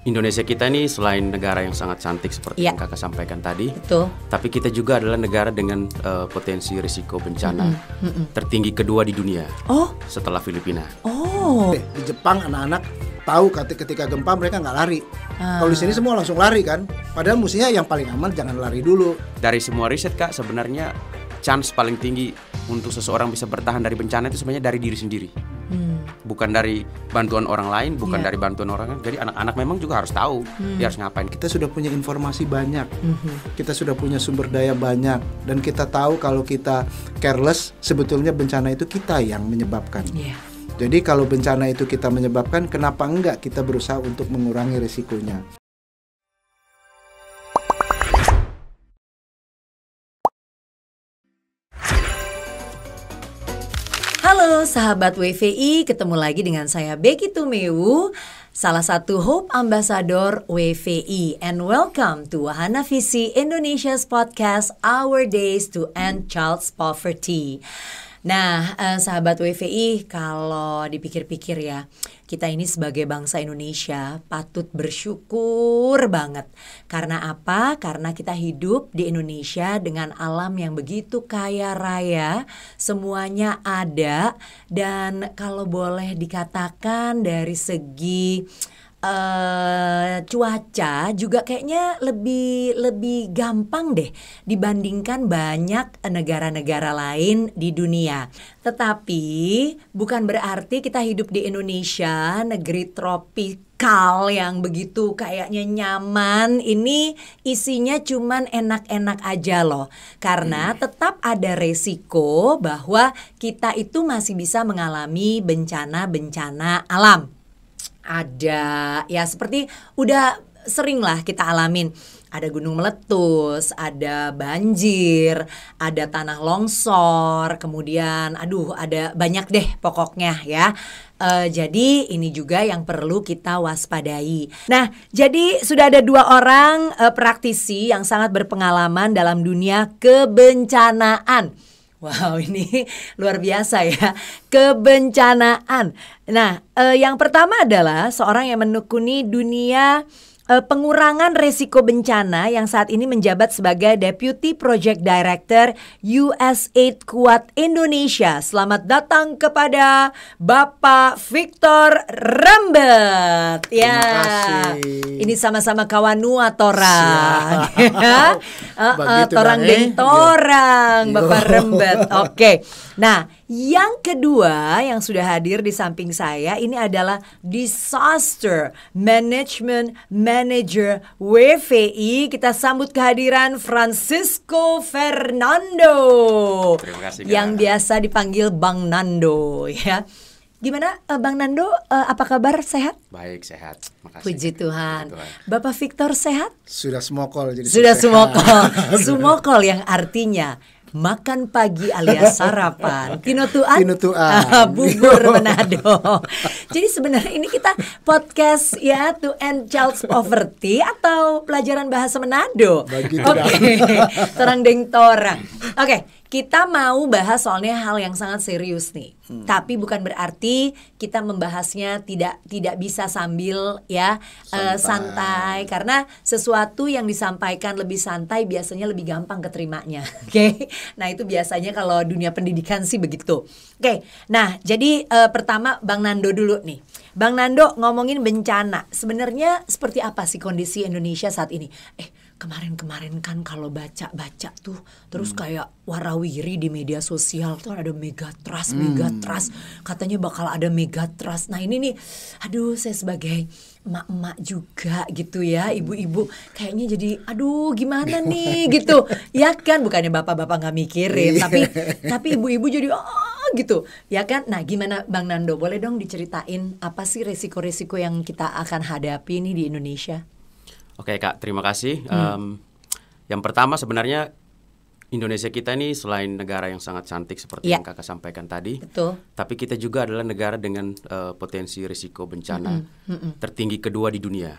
Indonesia kita ini selain negara yang sangat cantik seperti yang kakak sampaikan tadi, betul. Tapi kita juga adalah negara dengan potensi risiko bencana tertinggi kedua di dunia, setelah Filipina. Di Jepang anak-anak tahu ketika gempa mereka nggak lari. Kalau di sini semua langsung lari kan. Padahal mestinya yang paling aman jangan lari dulu. Dari semua riset kak, sebenarnya chance paling tinggi untuk seseorang bisa bertahan dari bencana itu sebenarnya dari diri sendiri. Bukan dari bantuan orang lain, bukan dari bantuan orang lain. Jadi anak-anak memang juga harus tahu dia harus ngapain. Kita sudah punya informasi banyak, kita sudah punya sumber daya banyak, dan kita tahu kalau kita careless, sebetulnya bencana itu kita yang menyebabkan. Jadi kalau bencana itu kita menyebabkan, kenapa enggak kita berusaha untuk mengurangi risikonya. Halo sahabat WVI, ketemu lagi dengan saya Becky Tumewu, salah satu Hope Ambassador WVI, and welcome to Wahana Visi Indonesia's podcast Our Days to End Child Poverty. Nah, sahabat WVI, kalau dipikir-pikir ya, kita ini sebagai bangsa Indonesia patut bersyukur banget. Karena apa? Karena kita hidup di Indonesia dengan alam yang begitu kaya raya, semuanya ada, dan kalau boleh dikatakan dari segi cuaca juga kayaknya lebih gampang deh dibandingkan banyak negara-negara lain di dunia. Tetapi bukan berarti kita hidup di Indonesia, negeri tropikal yang begitu kayaknya nyaman, ini isinya cuman enak-enak aja loh. Karena tetap ada resiko bahwa kita itu masih bisa mengalami bencana-bencana alam. Ada ya seperti udah sering lah kita alamin. Ada gunung meletus, ada banjir, ada tanah longsor, kemudian ada banyak deh pokoknya ya. Jadi ini juga yang perlu kita waspadai. Nah, jadi sudah ada 2 orang praktisi yang sangat berpengalaman dalam dunia kebencanaan. Wow, ini luar biasa ya, kebencanaan. Nah, yang pertama adalah seorang yang menekuni dunia pengurangan resiko bencana yang saat ini menjabat sebagai Deputy Project Director USAID Kuat Indonesia. Selamat datang kepada Bapak Victor Rembet. Ya, ini sama-sama kawanua torang. Torang deng torang, Bapak Rembet. Oke. Nah, yang kedua yang sudah hadir di samping saya ini adalah Disaster Management Manager WVI. Kita sambut kehadiran Francisco Fernando. Terima kasih, yang biasa dipanggil Bang Nando ya. Gimana Bang Nando, apa kabar, sehat? Baik, sehat. Makasih. Puji Tuhan. Bapak Victor sehat? Sudah smokol jadi sudah smokol. Smokol yang artinya makan pagi alias sarapan. Kinotuan bubur Manado. Jadi sebenarnya ini kita podcast ya to end child poverty atau pelajaran bahasa Manado. Oke. Torang deng torang. Oke, kita mau bahas soalnya hal yang sangat serius nih. Tapi bukan berarti kita membahasnya tidak bisa sambil ya santai, karena sesuatu yang disampaikan lebih santai biasanya lebih gampang keterimanya. Oke. Nah, itu biasanya kalau dunia pendidikan sih begitu. Oke. Nah, jadi pertama Bang Nando dulu nih. Bang Nando, ngomongin bencana. Sebenarnya seperti apa sih kondisi Indonesia saat ini? Kemarin kan kalau baca tuh terus kayak warawiri di media sosial tuh ada megatrust, katanya bakal ada megatrust. Nah ini nih, aduh saya sebagai emak-emak juga gitu ya, ibu-ibu kayaknya jadi gimana nih gitu ya kan, bukannya bapak-bapak nggak mikirin tapi ibu-ibu jadi gitu ya kan. Nah gimana Bang Nando, boleh dong diceritain apa sih resiko-resiko yang kita akan hadapi nih di Indonesia? Oke Kak, terima kasih. Yang pertama sebenarnya Indonesia kita ini selain negara yang sangat cantik seperti yang kakak sampaikan tadi, betul. Tapi kita juga adalah negara dengan potensi risiko bencana tertinggi kedua di dunia,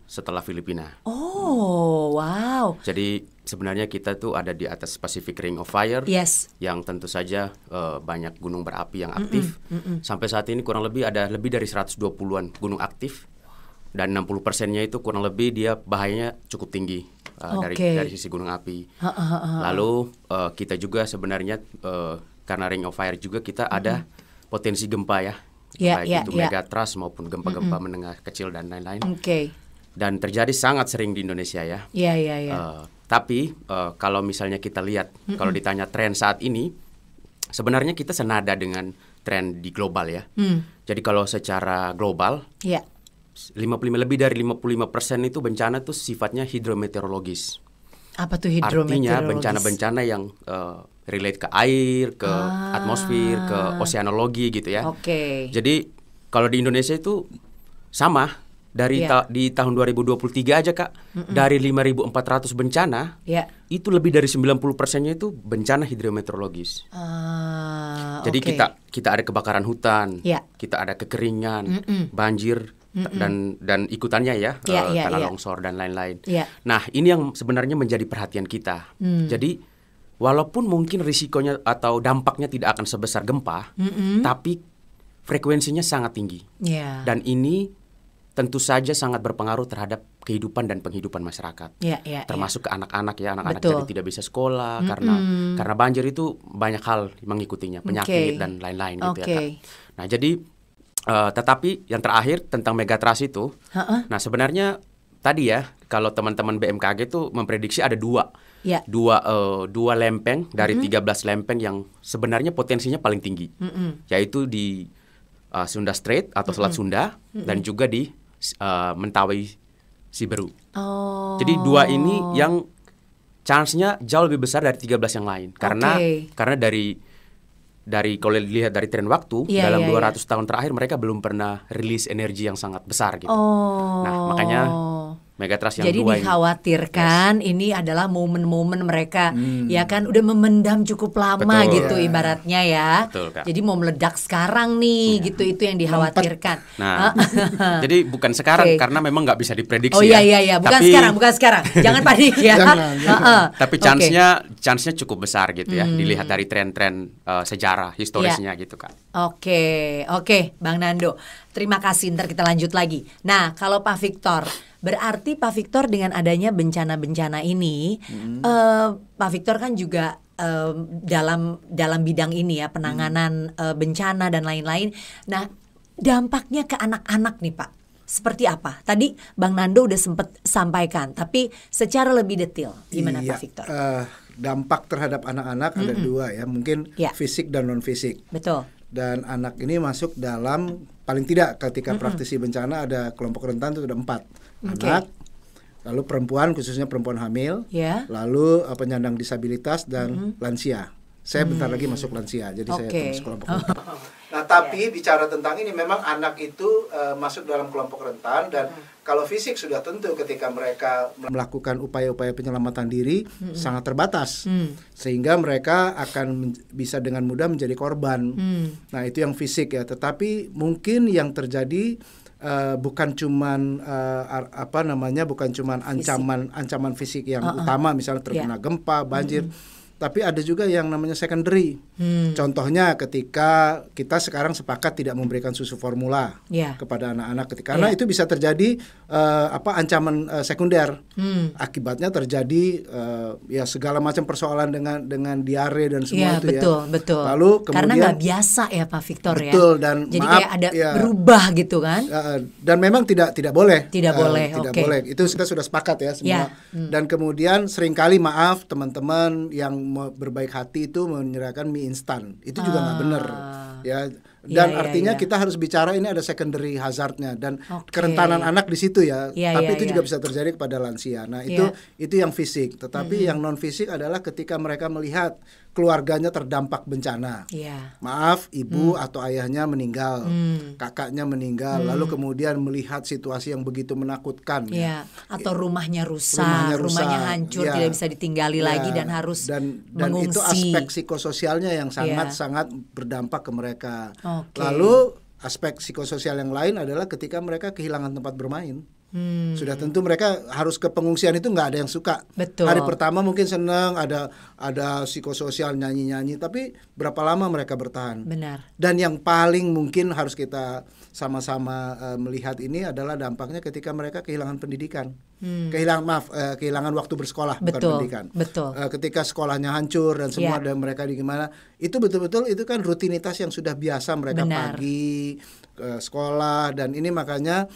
setelah Filipina. Oh, wow. Jadi sebenarnya kita tuh ada di atas Pacific Ring of Fire, yang tentu saja banyak gunung berapi yang aktif. Sampai saat ini kurang lebih ada lebih dari 120-an gunung aktif. Dan 60%-nya itu kurang lebih dia bahayanya cukup tinggi dari sisi gunung api. Lalu kita juga sebenarnya karena Ring of Fire juga kita ada potensi gempa ya. Baik itu megatrust maupun gempa-gempa menengah kecil dan lain-lain. Dan terjadi sangat sering di Indonesia ya. Tapi kalau misalnya kita lihat, kalau ditanya tren saat ini, sebenarnya kita senada dengan tren di global ya. Jadi kalau secara global, 55 dari 55% itu bencana tuh sifatnya hidrometeorologis. Apa tuh hidrometeorologis? Artinya bencana-bencana yang relate ke air, ke atmosfer, ke oceanologi gitu ya. Jadi kalau di Indonesia itu sama dari di tahun 2023 aja Kak, dari 5.400 bencana, itu lebih dari 90%-nya itu bencana hidrometeorologis. Jadi kita ada kebakaran hutan, kita ada kekeringan, banjir, dan ikutannya ya, tanah longsor dan lain-lain. Nah, ini yang sebenarnya menjadi perhatian kita. Jadi walaupun mungkin risikonya atau dampaknya tidak akan sebesar gempa, tapi frekuensinya sangat tinggi. Dan ini tentu saja sangat berpengaruh terhadap kehidupan dan penghidupan masyarakat, termasuk ke anak-anak ya, anak-anak jadi tidak bisa sekolah karena banjir itu banyak hal mengikutinya, penyakit dan lain-lain gitu ya Kak. Nah jadi tetapi yang terakhir tentang megatrust itu, nah sebenarnya tadi ya kalau teman-teman BMKG itu memprediksi ada dua lempeng dari 13 lempeng yang sebenarnya potensinya paling tinggi, yaitu di Sunda Strait atau Selat Sunda dan juga di Mentawai Siberut. Jadi dua ini yang chance-nya jauh lebih besar dari 13 yang lain karena dari kalau dilihat dari tren waktu dalam 200 tahun terakhir mereka belum pernah rilis energi yang sangat besar gitu. Nah, makanya megatrust yang jadi dua dikhawatirkan ini adalah momen-momen mereka ya kan udah memendam cukup lama gitu ibaratnya ya. Jadi mau meledak sekarang nih gitu, itu yang dikhawatirkan. Nah, jadi bukan sekarang karena memang nggak bisa diprediksi. Bukan sekarang. Jangan panik ya. Tapi chance-nya cukup besar gitu ya, dilihat dari tren-tren sejarah historisnya gitu kan. Oke, Bang Nando. Terima kasih, ntar kita lanjut lagi. Nah, kalau Pak Victor, berarti Pak Victor dengan adanya bencana-bencana ini, Pak Victor kan juga dalam bidang ini ya, penanganan bencana dan lain-lain. Nah, dampaknya ke anak-anak nih Pak, seperti apa? Tadi Bang Nando udah sempat sampaikan, tapi secara lebih detail, gimana Pak Victor? Dampak terhadap anak-anak ada dua ya, mungkin fisik dan non fisik. Betul. Dan anak ini masuk dalam paling tidak ketika praktisi bencana ada kelompok rentan itu ada 4 anak, lalu perempuan khususnya perempuan hamil, lalu penyandang disabilitas dan lansia. Saya bentar lagi masuk lansia, jadi saya termasuk kelompok rentan. Nah, tapi bicara tentang ini memang anak itu masuk dalam kelompok rentan dan kalau fisik sudah tentu ketika mereka melakukan upaya-upaya penyelamatan diri sangat terbatas, sehingga mereka akan bisa dengan mudah menjadi korban. Nah, itu yang fisik ya. Tetapi mungkin yang terjadi bukan cuman bukan cuman ancaman fisik yang utama, misalnya terkena gempa, banjir. Tapi ada juga yang namanya secondary. Contohnya ketika kita sekarang sepakat tidak memberikan susu formula kepada anak-anak karena itu bisa terjadi ancaman sekunder. Akibatnya terjadi segala macam persoalan dengan diare dan semua itu betul. Lalu kemudian karena nggak biasa ya Pak Victor ya. Dan jadi kayak ada berubah gitu kan. Dan memang tidak boleh. Tidak boleh. Itu kita sudah sepakat ya semua. Dan kemudian seringkali maaf teman-teman yang berbaik hati itu menyerahkan mie instan, itu juga nggak benar ya. Dan artinya kita harus bicara ini ada secondary hazardnya dan kerentanan anak di situ ya. Tapi itu juga bisa terjadi kepada lansia. Nah itu yang fisik. Tetapi yang non fisik adalah ketika mereka melihat keluarganya terdampak bencana. Maaf, ibu atau ayahnya meninggal, kakaknya meninggal, lalu kemudian melihat situasi yang begitu menakutkan. Atau rumahnya rusak, rumahnya hancur, tidak bisa ditinggali lagi dan harus mengungsi. Itu aspek psikososialnya yang sangat berdampak ke mereka. Lalu aspek psikososial yang lain adalah ketika mereka kehilangan tempat bermain. Sudah tentu mereka harus ke pengungsian itu nggak ada yang suka. Betul. Hari pertama mungkin senang, ada psikososial nyanyi-nyanyi, tapi berapa lama mereka bertahan? Benar. Dan yang paling mungkin harus kita sama-sama melihat ini adalah dampaknya ketika mereka kehilangan pendidikan. Kehilangan waktu bersekolah, bukan pendidikan. Betul. Ketika sekolahnya hancur dan semua dan mereka di gimana, itu betul-betul itu kan rutinitas yang sudah biasa mereka pagi sekolah, dan ini makanya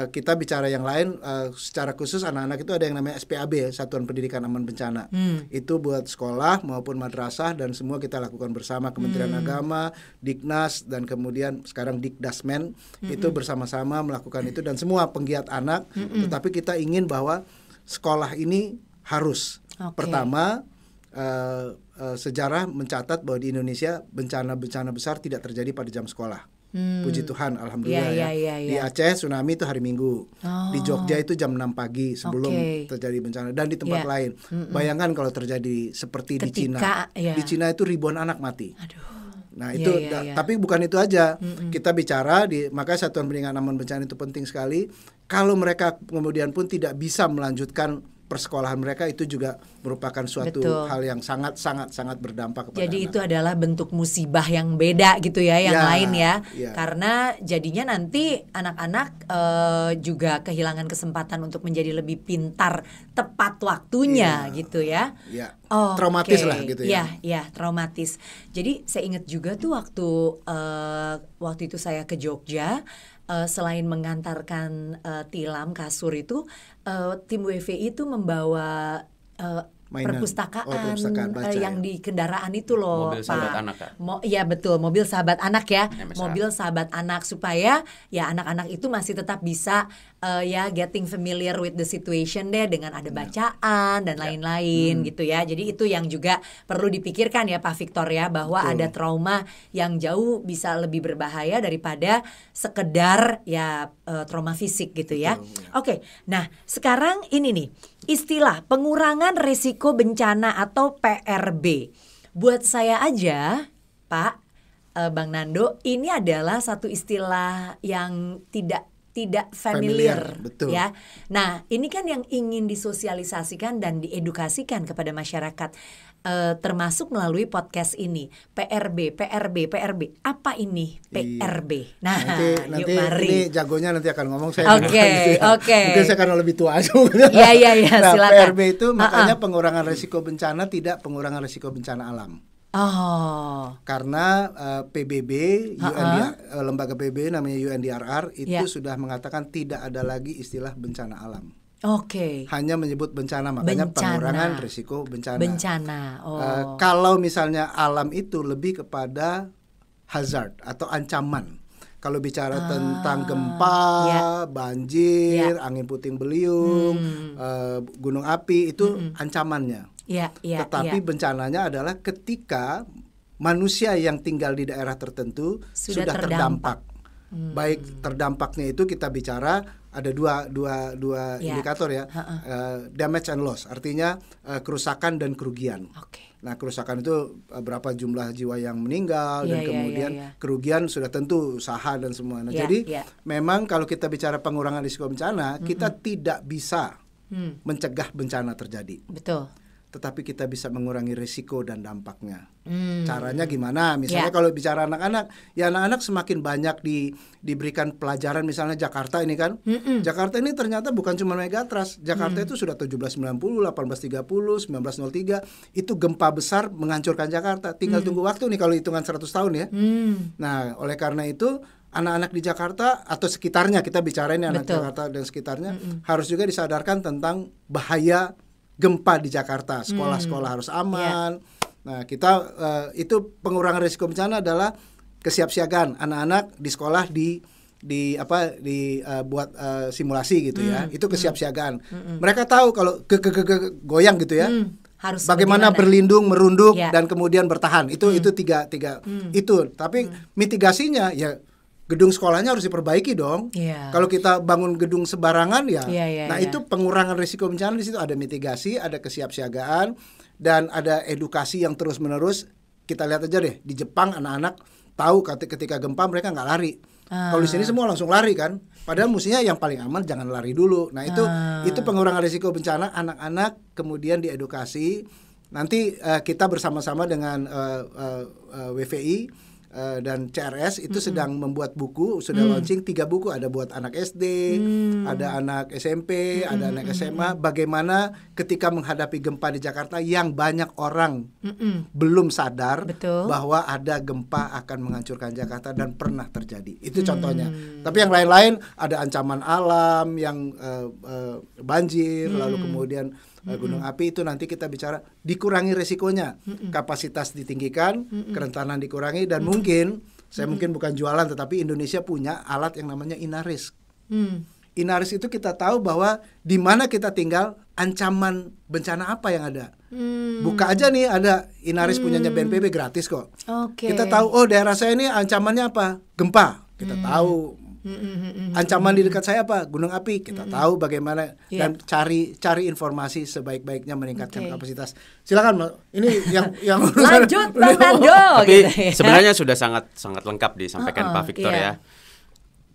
kita bicara yang lain secara khusus anak-anak itu ada yang namanya SPAB, Satuan Pendidikan Aman Bencana. Itu buat sekolah maupun madrasah dan semua kita lakukan bersama Kementerian Agama, Diknas, dan kemudian sekarang Dikdasmen itu bersama-sama melakukan itu dan semua penggiat anak. Tetapi kita ingin bahwa sekolah ini harus pertama sejarah mencatat bahwa di Indonesia bencana-bencana besar tidak terjadi pada jam sekolah. Puji Tuhan, alhamdulillah Di Aceh tsunami itu hari Minggu. Di Jogja itu jam 6 pagi sebelum terjadi bencana, dan di tempat lain. Bayangkan kalau terjadi seperti di Cina. Di Cina itu ribuan anak mati. Nah itu, tapi bukan itu aja. Kita bicara makanya Satuan Pendidikan Aman Bencana itu penting sekali. Kalau mereka kemudian pun tidak bisa melanjutkan persekolahan mereka, itu juga merupakan suatu hal yang sangat berdampak kepada jadi anak. Itu adalah bentuk musibah yang beda gitu ya, yang lain ya. Karena jadinya nanti anak-anak juga kehilangan kesempatan untuk menjadi lebih pintar tepat waktunya gitu ya. Traumatis lah gitu ya. Iya, traumatis. Jadi saya ingat juga tuh waktu itu saya ke Jogja, selain mengantarkan tilam kasur itu, tim WVI itu membawa perpustakaan yang di kendaraan itu loh, mobil sahabat anak kan? Iya betul, mobil sahabat anak ya, MSA. mobil sahabat anak, supaya ya anak-anak itu masih tetap bisa getting familiar with the situation deh, dengan ada bacaan dan lain-lain gitu ya. Jadi itu yang juga perlu dipikirkan ya Pak Victor ya, bahwa ada trauma yang jauh bisa lebih berbahaya daripada sekedar ya trauma fisik gitu ya. Oke, nah sekarang ini nih, istilah pengurangan risiko bencana atau PRB. Buat saya aja, Pak, Bang Nando, ini adalah satu istilah yang tidak familiar betul. Ya. Nah, ini kan yang ingin disosialisasikan dan diedukasikan kepada masyarakat, termasuk melalui podcast ini. PRB. Apa ini PRB? Nah, nanti yuk mari. Ini jagonya nanti akan ngomong, saya. Oke. Mungkin saya karena lebih tua aja. Iya, Nah, silakan. PRB itu makanya pengurangan risiko bencana, tidak pengurangan risiko bencana alam. Karena PBB, lembaga PBB namanya UNDRR itu sudah mengatakan tidak ada lagi istilah bencana alam. Hanya menyebut bencana, makanya pengurangan risiko bencana. Kalau misalnya alam itu lebih kepada hazard atau ancaman. Kalau bicara tentang gempa, banjir, angin puting beliung, gunung api, itu ancamannya. Tetapi bencananya adalah ketika manusia yang tinggal di daerah tertentu sudah terdampak. Baik terdampaknya itu kita bicara ada dua indikator ya, damage and loss, artinya kerusakan dan kerugian. Nah, kerusakan itu berapa jumlah jiwa yang meninggal, dan kemudian kerugian sudah tentu usaha dan semua. Nah, jadi memang kalau kita bicara pengurangan risiko bencana, kita tidak bisa mencegah bencana terjadi. Betul. Tetapi kita bisa mengurangi risiko dan dampaknya. Caranya gimana? Misalnya kalau bicara anak-anak, ya anak-anak semakin banyak diberikan pelajaran. Misalnya Jakarta ini kan, Jakarta ini ternyata bukan cuma megatrust. Jakarta itu sudah 1790, 1830, 1903 itu gempa besar menghancurkan Jakarta. Tinggal tunggu waktu nih kalau hitungan 100 tahun ya. Nah, oleh karena itu anak-anak di Jakarta atau sekitarnya, kita bicara ini anak Jakarta dan sekitarnya, harus juga disadarkan tentang bahaya gempa di Jakarta. Sekolah-sekolah harus aman. Nah, kita itu pengurangan risiko bencana adalah kesiapsiagaan anak-anak di sekolah buat simulasi gitu ya. Itu kesiapsiagaan. Mereka tahu kalau goyang gitu ya. Harus bagaimana berlindung, merunduk dan kemudian bertahan. Itu tiga itu. Tapi mitigasinya ya gedung sekolahnya harus diperbaiki dong. Kalau kita bangun gedung sembarangan itu pengurangan risiko bencana. Di situ ada mitigasi, ada kesiapsiagaan, dan ada edukasi yang terus-menerus. Kita lihat aja deh di Jepang, anak-anak tahu ketika gempa mereka nggak lari. Kalau di sini semua langsung lari kan. Padahal mestinya yang paling aman jangan lari dulu. Nah itu pengurangan risiko bencana. Anak-anak kemudian diedukasi. Nanti kita bersama-sama dengan WVI dan CRS itu sedang membuat buku, sudah launching 3 buku, ada buat anak SD, ada anak SMP, ada anak SMA, bagaimana ketika menghadapi gempa di Jakarta yang banyak orang belum sadar bahwa ada gempa akan menghancurkan Jakarta dan pernah terjadi. Itu contohnya. Tapi yang lain-lain ada ancaman alam yang banjir, lalu kemudian gunung api, itu nanti kita bicara dikurangi resikonya, kapasitas ditinggikan, kerentanan dikurangi, dan mungkin saya mungkin bukan jualan tetapi Indonesia punya alat yang namanya Inaris. Inaris itu kita tahu bahwa di mana kita tinggal ancaman bencana apa yang ada. Buka aja nih, ada Inaris punyanya BNPB, gratis kok. Kita tahu daerah saya ini ancamannya apa? Gempa. Kita tahu. Ancaman di dekat saya apa? Gunung api. Kita tahu bagaimana dan cari informasi sebaik-baiknya meningkatkan kapasitas. Silakan, ini yang lanjut Bang Nando. Tapi sebenarnya sudah sangat lengkap disampaikan Pak Victor ya.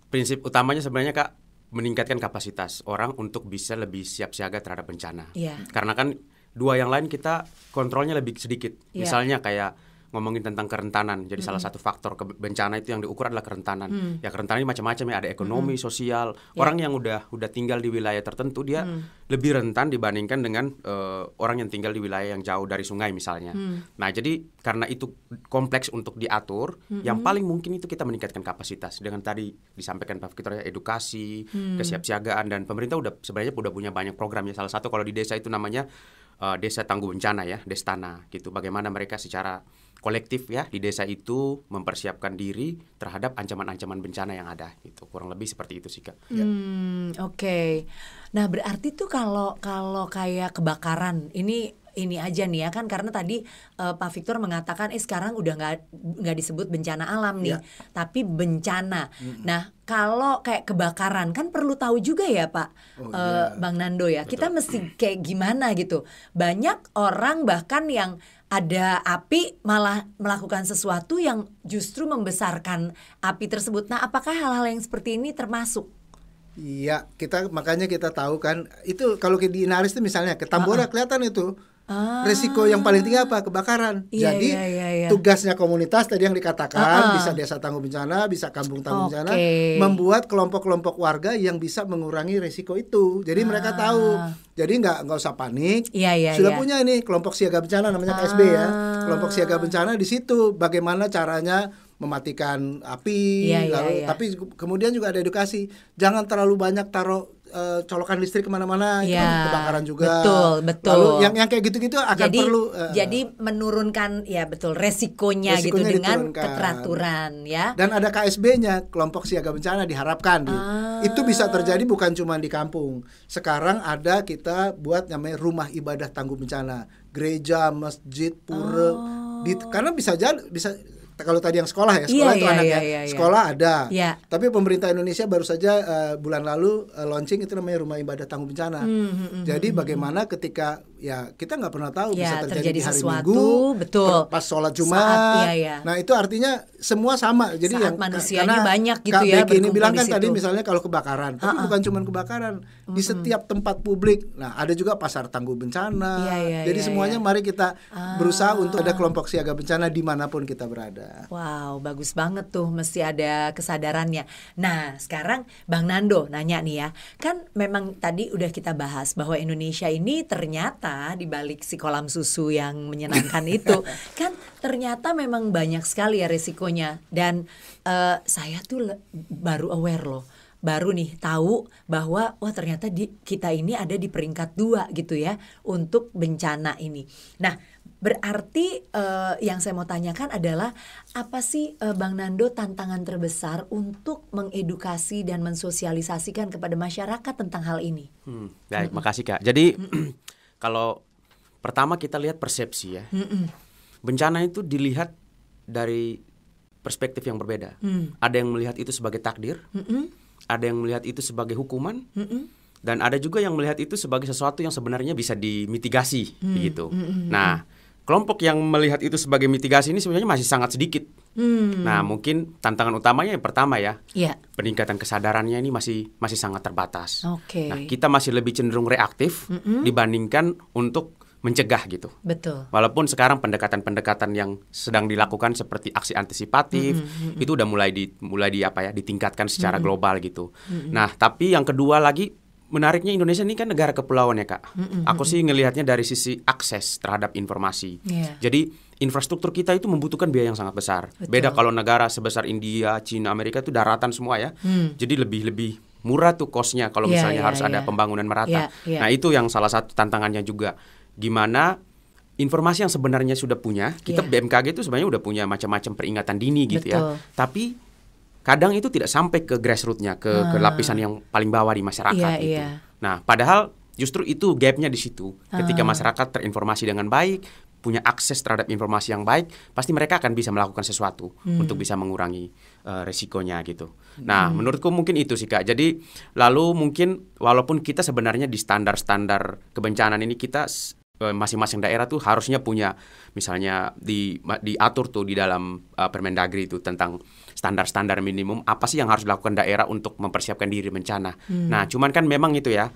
Prinsip utamanya sebenarnya Kak, meningkatkan kapasitas orang untuk bisa lebih siap siaga terhadap bencana. Karena kan 2 yang lain kita kontrolnya lebih sedikit. Misalnya kayak ngomongin tentang kerentanan. Jadi salah satu faktor bencana itu yang diukur adalah kerentanan. Ya kerentanan ini macam-macam ya, ada ekonomi, sosial. Orang yang udah tinggal di wilayah tertentu dia lebih rentan dibandingkan dengan orang yang tinggal di wilayah yang jauh dari sungai misalnya. Nah, jadi karena itu kompleks untuk diatur, yang paling mungkin itu kita meningkatkan kapasitas dengan tadi disampaikan Pak Victor ya, edukasi, kesiapsiagaan, dan pemerintah sebenarnya udah punya banyak program ya. Salah satu kalau di desa itu namanya Desa Tangguh Bencana ya, Destana gitu. Bagaimana mereka secara kolektif ya di desa itu mempersiapkan diri terhadap ancaman-ancaman bencana yang ada gitu. Kurang lebih seperti itu sih Kak. Oke. Nah, berarti tuh kalau kayak kebakaran ini aja nih ya kan, karena tadi Pak Victor mengatakan sekarang udah nggak disebut bencana alam nih, tapi bencana. Nah, kalau kayak kebakaran kan perlu tahu juga ya Pak Bang Nando ya. Betul. Kita mesti kayak gimana gitu. Banyak orang bahkan yang ada api malah melakukan sesuatu yang justru membesarkan api tersebut. Nah, apakah hal-hal yang seperti ini termasuk? Iya, makanya kita tahu kan itu kalau di Inaris itu misalnya ke Tambora kelihatan itu. Resiko yang paling tinggi apa? Kebakaran. Jadi tugasnya komunitas tadi yang dikatakan bisa desa tangguh bencana, bisa kampung tangguh bencana, membuat kelompok-kelompok warga yang bisa mengurangi resiko itu. Jadi mereka tahu. Jadi nggak usah panik. Sudah punya ini kelompok siaga bencana namanya KSB ya. Kelompok siaga bencana di situ bagaimana caranya mematikan api, tapi kemudian juga ada edukasi. Jangan terlalu banyak taruh colokan listrik kemana-mana, itu kebakaran juga. Betul. Lalu yang kayak gitu-gitu akan perlu. Jadi menurunkan resikonya gitu dengan keteraturan ya. Dan ada KSB-nya, kelompok siaga bencana diharapkan. Itu bisa terjadi bukan cuma di kampung. Sekarang ada kita buat namanya rumah ibadah tangguh bencana, gereja, masjid, pura. Karena bisa kalau tadi yang sekolah itu anaknya sekolah ada, tapi pemerintah Indonesia baru saja bulan lalu launching itu namanya rumah ibadah tangguh bencana. Jadi bagaimana ketika kita nggak pernah tahu bisa terjadi di hari sesuatu, Minggu, pas sholat Jumat. Nah itu artinya semua sama. Jadi saat manusianya banyak gitu ya. Kak Becky ini bilang kan tadi misalnya kalau kebakaran, tapi bukan cuma kebakaran di setiap tempat publik. Nah ada juga pasar tangguh bencana. Jadi semuanya mari kita berusaha untuk ada kelompok siaga bencana dimanapun kita berada. Wow, bagus banget tuh, mesti ada kesadarannya. Nah, sekarang Bang Nando nanya nih ya, kan memang tadi udah kita bahas bahwa Indonesia ini ternyata di balik si kolam susu yang menyenangkan itu, kan ternyata memang banyak sekali ya resikonya. Dan saya tuh baru aware loh, baru nih tahu bahwa ternyata kita ini ada di peringkat 2 gitu ya untuk bencana ini. Nah, berarti yang saya mau tanyakan adalah apa sih Bang Nando tantangan terbesar untuk mengedukasi dan mensosialisasikan kepada masyarakat tentang hal ini? Baik, makasih Kak. Jadi kalau pertama kita lihat persepsi ya. Bencana itu dilihat dari perspektif yang berbeda. Ada yang melihat itu sebagai takdir, ada yang melihat itu sebagai hukuman, dan ada juga yang melihat itu sebagai sesuatu yang sebenarnya bisa dimitigasi begitu. Nah, kelompok yang melihat itu sebagai mitigasi ini sebenarnya masih sangat sedikit Nah, mungkin tantangan utamanya yang pertama ya, peningkatan kesadarannya ini masih sangat terbatas. Nah, kita masih lebih cenderung reaktif dibandingkan untuk mencegah gitu. Betul. Walaupun sekarang pendekatan-pendekatan yang sedang dilakukan seperti aksi antisipatif itu udah mulai ditingkatkan secara global gitu. Nah, tapi yang kedua lagi menariknya, Indonesia ini kan negara kepulauan ya Kak. Aku sih ngelihatnya dari sisi akses terhadap informasi. Jadi infrastruktur kita itu membutuhkan biaya yang sangat besar. Beda kalau negara sebesar India, Cina, Amerika itu daratan semua ya. Jadi lebih murah tuh cost-nya kalau misalnya harus ada pembangunan merata. Nah, itu yang salah satu tantangannya juga. Gimana informasi yang sebenarnya sudah punya, kita BMKG itu sebenarnya udah punya macam-macam peringatan dini gitu ya. Tapi kadang itu tidak sampai ke grassroots-nya, ke lapisan yang paling bawah di masyarakat gitu. Nah, padahal justru itu gap-nya di situ. Ketika masyarakat terinformasi dengan baik, punya akses terhadap informasi yang baik, pasti mereka akan bisa melakukan sesuatu untuk bisa mengurangi resikonya gitu. Nah, menurutku mungkin itu sih Kak. Jadi lalu mungkin walaupun kita sebenarnya di standar-standar kebencanaan ini kita masing-masing daerah tuh harusnya punya, misalnya diatur tuh di dalam Permendagri itu tentang standar-standar minimum apa sih yang harus dilakukan daerah untuk mempersiapkan diri bencana. Nah, cuman kan memang itu ya,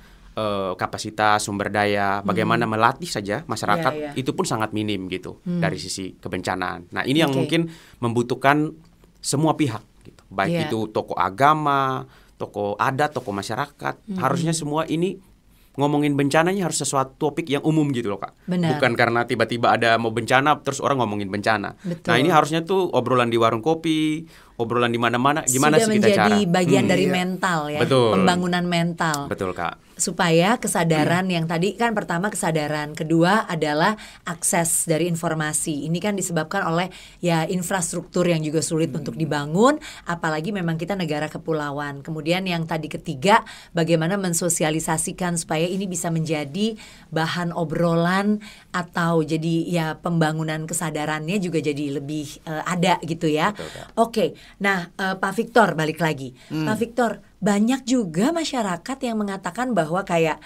kapasitas sumber daya, bagaimana melatih saja masyarakat itu pun sangat minim gitu dari sisi kebencanaan. Nah, ini yang mungkin membutuhkan semua pihak gitu. Baik itu tokoh agama, tokoh adat, tokoh masyarakat, harusnya semua ini ngomongin bencananya harus sesuatu topik yang umum gitu loh Kak. Benar. Bukan karena tiba-tiba ada mau bencana terus orang ngomongin bencana. Betul. Nah, ini harusnya tuh obrolan di warung kopi, obrolan di mana-mana. Gimana sudah sih kita cara? Sudah menjadi bagian dari mental ya. Betul. Pembangunan mental. Betul Kak. Supaya kesadaran yang tadi kan pertama kesadaran, kedua adalah akses dari informasi. Ini kan disebabkan oleh ya infrastruktur yang juga sulit untuk dibangun, apalagi memang kita negara kepulauan. Kemudian yang tadi ketiga, bagaimana mensosialisasikan supaya ini bisa menjadi bahan obrolan atau jadi ya pembangunan kesadarannya juga jadi lebih ada gitu ya. Oke. Nah, Pak Victor balik lagi. Pak Victor, banyak juga masyarakat yang mengatakan bahwa kayak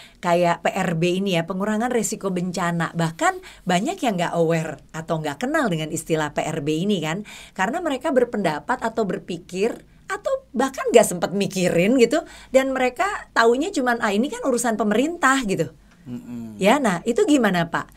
PRB ini ya, pengurangan resiko bencana. Bahkan banyak yang nggak aware atau nggak kenal dengan istilah PRB ini kan, karena mereka berpendapat atau berpikir atau bahkan nggak sempat mikirin gitu, dan mereka taunya cuman ini kan urusan pemerintah gitu. Ya, nah itu gimana Pak?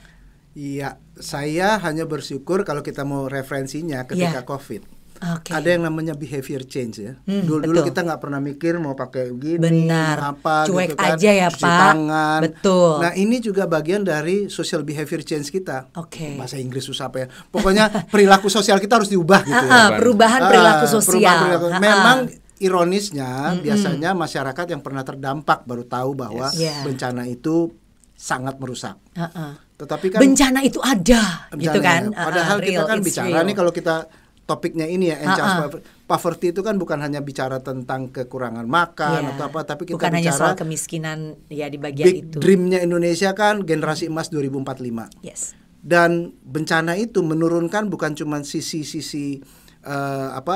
Iya, saya hanya bersyukur kalau kita mau referensinya ketika COVID. Ada yang namanya behavior change ya. Dulu kita nggak pernah mikir mau pakai gini, apa, cuek gitu kan, aja ya cuci Pak. tangan. Betul. Nah, ini juga bagian dari social behavior change kita. Bahasa Inggris susah apa ya. Pokoknya perilaku sosial kita harus diubah gitu ya. Perubahan perilaku sosial. Memang ironisnya biasanya masyarakat yang pernah terdampak baru tahu bahwa bencana itu sangat merusak. Tetapi kan bencana itu ada, gitu kan. Padahal kita kan bicara nih, kalau kita topiknya ini ya, poverty itu kan bukan hanya bicara tentang kekurangan makan atau apa, tapi kita bukan bicara hanya soal kemiskinan ya di bagian big itu. Dreamnya Indonesia kan generasi emas 2045. Dan bencana itu menurunkan bukan cuma sisi-sisi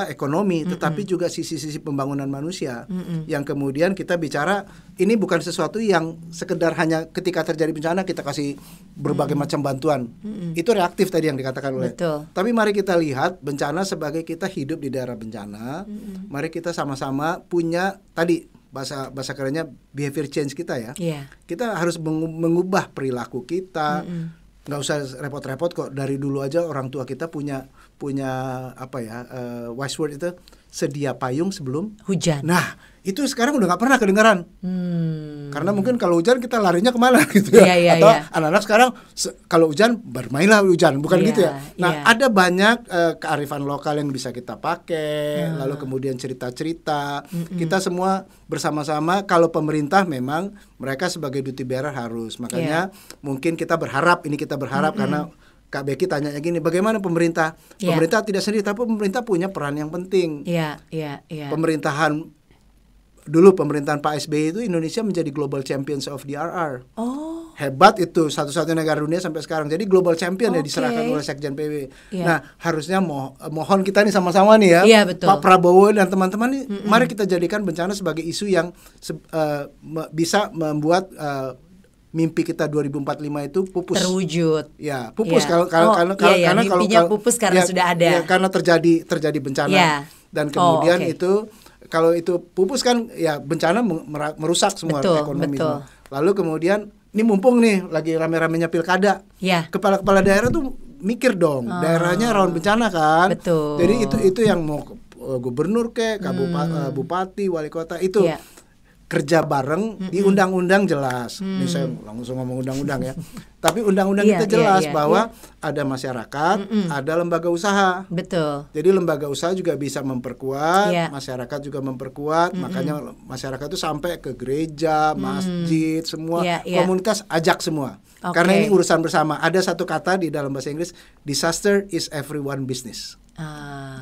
ekonomi, tetapi juga sisi-sisi pembangunan manusia. Yang kemudian kita bicara ini bukan sesuatu yang sekedar hanya ketika terjadi bencana kita kasih berbagai macam bantuan. Itu reaktif tadi yang dikatakan oleh. Tapi mari kita lihat bencana sebagai kita hidup di daerah bencana. Mari kita sama-sama punya tadi bahasa kerennya behavior change kita ya. Kita harus mengubah perilaku kita. Nggak usah repot-repot kok, dari dulu aja orang tua kita punya wise word itu, sedia payung sebelum hujan. Nah, itu sekarang udah nggak pernah kedengaran. Karena mungkin kalau hujan kita larinya kemana gitu ya. Atau anak-anak sekarang kalau hujan bermainlah hujan, bukan gitu ya. Nah, ada banyak kearifan lokal yang bisa kita pakai. Lalu kemudian cerita-cerita. Kita semua bersama-sama, kalau pemerintah memang mereka sebagai duty bearer harus. Makanya mungkin kita berharap karena Kak Becky tanya gini, bagaimana pemerintah? Pemerintah tidak sendiri, tapi pemerintah punya peran yang penting. Pemerintahan Pak SBY itu Indonesia menjadi Global Champions of DRR. Hebat itu, satu-satunya negara dunia sampai sekarang. Jadi Global Champion ya, diserahkan oleh Sekjen PB. Nah, harusnya mohon kita nih sama-sama nih ya, Pak Prabowo dan teman-teman nih, mari kita jadikan bencana sebagai isu yang bisa membuat mimpi kita 2045 itu pupus. Terwujud. Ya, pupus Ya. karena mimpinya pupus karena sudah ada. Ya, karena terjadi bencana. Ya. Dan kemudian oke. itu kalau itu pupus kan ya bencana merusak semua ekonomi. Betul. Lalu kemudian ini mumpung nih lagi rame-ramenya pilkada. Ya. Kepala-kepala daerah tuh mikir dong, daerahnya rawan bencana kan. Betul. Jadi itu yang mau gubernur bupati, wali kota itu kerja bareng di undang-undang jelas. Ini saya langsung ngomong undang-undang ya. Tapi undang-undang kita jelas bahwa ada masyarakat, ada lembaga usaha. Betul. Jadi lembaga usaha juga bisa memperkuat, masyarakat juga memperkuat. Makanya masyarakat itu sampai ke gereja, masjid, semua komunitas ajak semua. Karena ini urusan bersama. Ada satu kata di dalam bahasa Inggris, disaster is everyone business.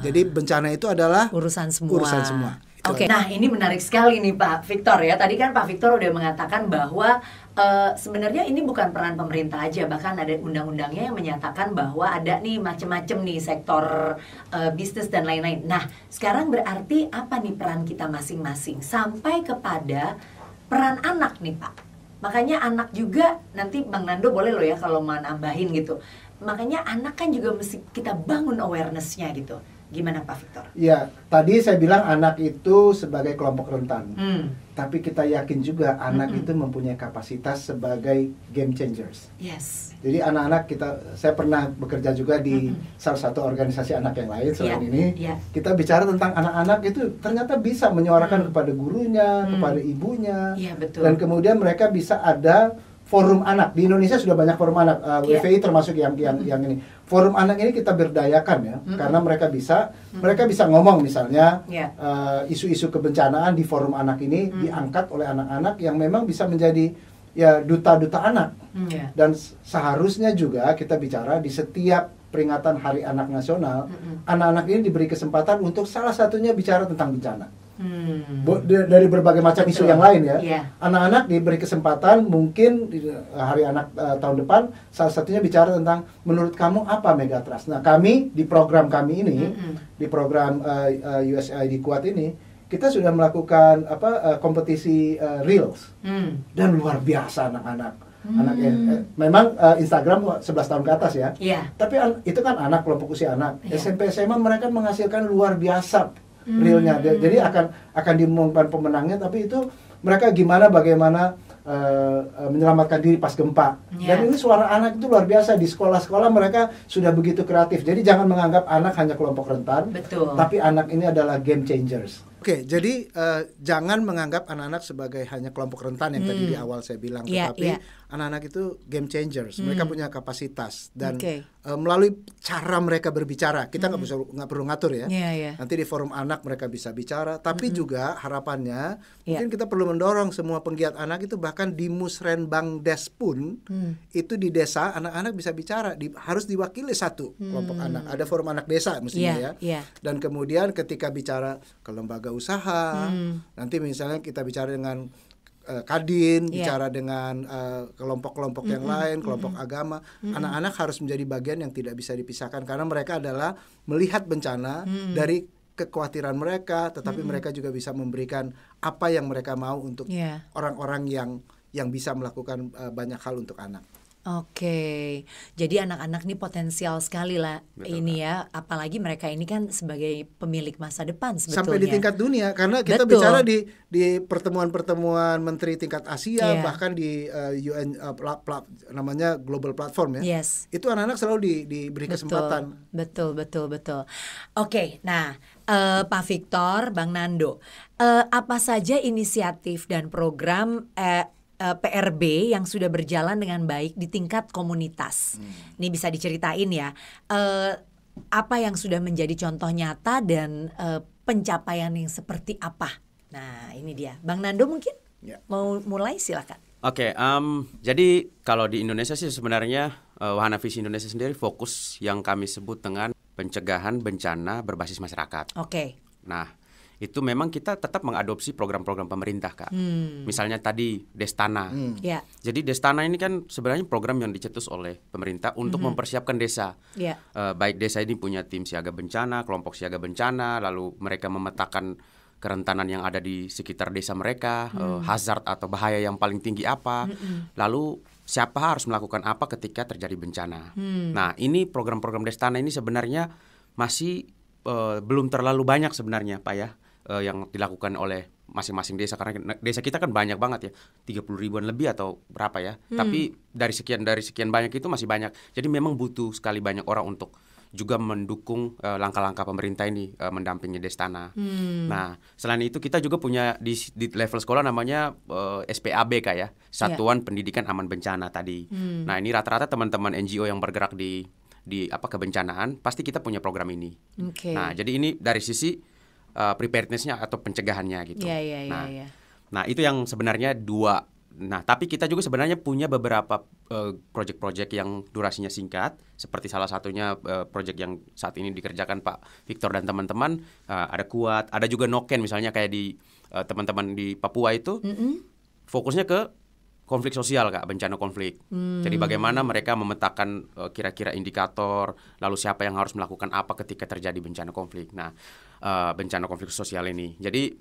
Jadi bencana itu adalah urusan semua. Oke, nah ini menarik sekali nih Pak Victor ya. Tadi kan Pak Victor udah mengatakan bahwa sebenarnya ini bukan peran pemerintah aja, bahkan ada undang-undangnya yang menyatakan bahwa ada nih macam-macam nih sektor bisnis dan lain-lain. Nah, sekarang berarti apa nih peran kita masing-masing sampai kepada peran anak nih Pak. Makanya anak juga, nanti Bang Nando boleh loh ya kalau mau nambahin gitu. Makanya anak kan juga mesti kita bangun awareness-nya gitu. Gimana Pak Victor? Ya, tadi saya bilang anak itu sebagai kelompok rentan. Tapi kita yakin juga anak itu mempunyai kapasitas sebagai game changers. Yes. Jadi anak-anak saya pernah bekerja juga di salah satu organisasi anak yang lain selain ini. Kita bicara tentang anak-anak itu ternyata bisa menyuarakan kepada gurunya, kepada ibunya. Betul. Dan kemudian mereka bisa ada forum anak. Di Indonesia sudah banyak forum anak, WVI termasuk yang ini. Forum anak ini kita berdayakan ya, karena mereka bisa ngomong misalnya isu-isu kebencanaan di forum anak ini diangkat oleh anak-anak yang memang bisa menjadi ya duta-duta anak. Dan seharusnya juga kita bicara di setiap peringatan Hari Anak Nasional, anak-anak ini diberi kesempatan untuk salah satunya bicara tentang bencana. Dari berbagai macam isu yang lain ya. Anak-anak diberi kesempatan mungkin di Hari Anak tahun depan salah satunya bicara tentang menurut kamu apa Megatrust. Nah, kami di program kami ini, di program USAID Kuat ini, kita sudah melakukan kompetisi Reels. Dan luar biasa anak-anak. Memang Instagram 11 tahun ke atas ya. Tapi itu kan anak, kelompok usia anak. SMP SMA mereka menghasilkan luar biasa realnya. Jadi akan diumumkan pemenangnya, tapi itu mereka bagaimana menyelamatkan diri pas gempa. Dan ini suara anak itu luar biasa. Di sekolah-sekolah mereka sudah begitu kreatif. Jadi jangan menganggap anak hanya kelompok rentan. Betul. Tapi anak ini adalah game changers. Oke, jadi jangan menganggap anak-anak sebagai hanya kelompok rentan yang tadi di awal saya bilang. Tetapi anak-anak itu game changers. Mereka punya kapasitas. Dan melalui cara mereka berbicara, kita nggak perlu ngatur ya. Nanti di forum anak mereka bisa bicara. Tapi juga harapannya mungkin kita perlu mendorong semua penggiat anak itu, bahkan di Musrenbangdes pun itu di desa anak-anak bisa bicara. Harus diwakili satu kelompok anak. Ada forum anak desa mestinya ya. Dan kemudian ketika bicara ke lembaga usaha, nanti misalnya kita bicara dengan Kadin, bicara dengan kelompok-kelompok yang lain, kelompok agama. Anak-anak harus menjadi bagian yang tidak bisa dipisahkan, karena mereka adalah melihat bencana dari kekhawatiran mereka, tetapi mereka juga bisa memberikan apa yang mereka mau untuk orang-orang yang bisa melakukan banyak hal untuk anak. Oke, jadi anak-anak ini potensial sekali lah. Betul, ini ya, apalagi mereka ini kan sebagai pemilik masa depan sebetulnya. Sampai di tingkat dunia, karena kita bicara di pertemuan-pertemuan menteri tingkat Asia, bahkan di UN namanya Global Platform ya. Itu anak-anak selalu diberi kesempatan. Betul. Oke, nah Pak Victor, Bang Nando, apa saja inisiatif dan program PRB yang sudah berjalan dengan baik di tingkat komunitas? Ini bisa diceritain ya, apa yang sudah menjadi contoh nyata dan pencapaian yang seperti apa? Nah ini dia, Bang Nando mungkin mau mulai, silakan. Oke, jadi kalau di Indonesia sih sebenarnya Wahana Visi Indonesia sendiri fokus yang kami sebut dengan pencegahan bencana berbasis masyarakat. Nah, itu memang kita tetap mengadopsi program-program pemerintah, Kak. Misalnya tadi Destana. Jadi Destana ini kan sebenarnya program yang dicetus oleh pemerintah untuk mempersiapkan desa. Baik desa ini punya tim siaga bencana, kelompok siaga bencana, lalu mereka memetakan kerentanan yang ada di sekitar desa mereka, hazard atau bahaya yang paling tinggi apa, lalu siapa harus melakukan apa ketika terjadi bencana. Nah, ini program-program Destana ini sebenarnya masih belum terlalu banyak sebenarnya Pak ya, yang dilakukan oleh masing-masing desa, karena desa kita kan banyak banget ya, 30 ribuan lebih atau berapa ya. Tapi dari sekian banyak itu masih banyak. Jadi memang butuh sekali banyak orang untuk juga mendukung langkah-langkah pemerintah ini, mendampingi Destana. Nah, selain itu kita juga punya di level sekolah namanya SPABK ya, Satuan Pendidikan Aman Bencana tadi. Nah, ini rata-rata teman-teman NGO yang bergerak di kebencanaan pasti kita punya program ini. Nah, jadi ini dari sisi preparedness-nya atau pencegahannya gitu. Nah, itu yang sebenarnya dua. Nah, tapi kita juga sebenarnya punya beberapa proyek-proyek yang durasinya singkat, seperti salah satunya proyek yang saat ini dikerjakan Pak Victor dan teman-teman, ada Kuat, ada juga Noken misalnya kayak di teman-teman di Papua itu, fokusnya ke konflik sosial Kak, bencana konflik. Jadi bagaimana mereka memetakan kira-kira indikator, lalu siapa yang harus melakukan apa ketika terjadi bencana konflik. Nah, bencana konflik sosial ini. Jadi